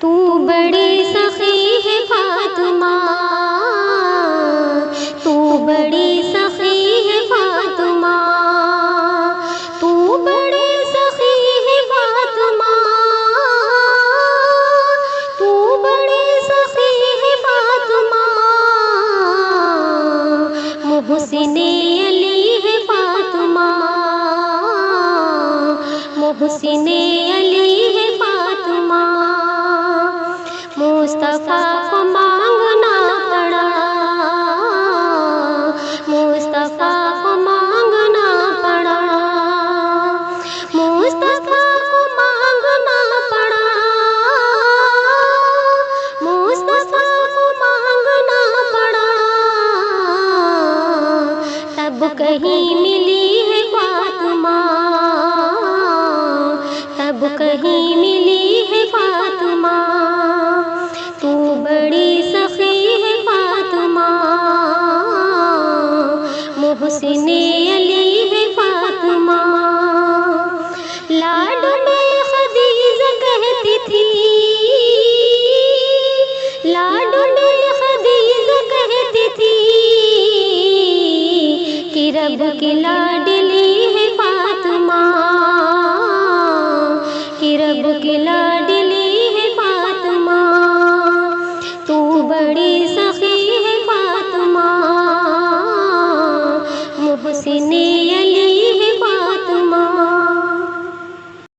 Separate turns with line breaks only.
तू बड़ी सखी है फातिमा, तू बड़ी सखी है फातिमा, तू बड़ी सखी है फातिमा, तू बड़ी सखी है फातिमा, मोहसिने अली है फातिमा, मोहसिने अली है फातिमा। मुस्तफा को मांगना पड़ा, मुस्तफा को मांगना पड़ा, मुस्तफा को मांगना पड़ा, मुस्तफा को मांगना पड़ा। तब कहीं मिली है फातिमा, तब कहीं मिली है फातिमा। तू बड़ी सखी है फातिमा, मोहसिने अली है फातिमा। लाड में खदीजा कहती थी, लाड में खदीजा कहती थी कि रब की लाड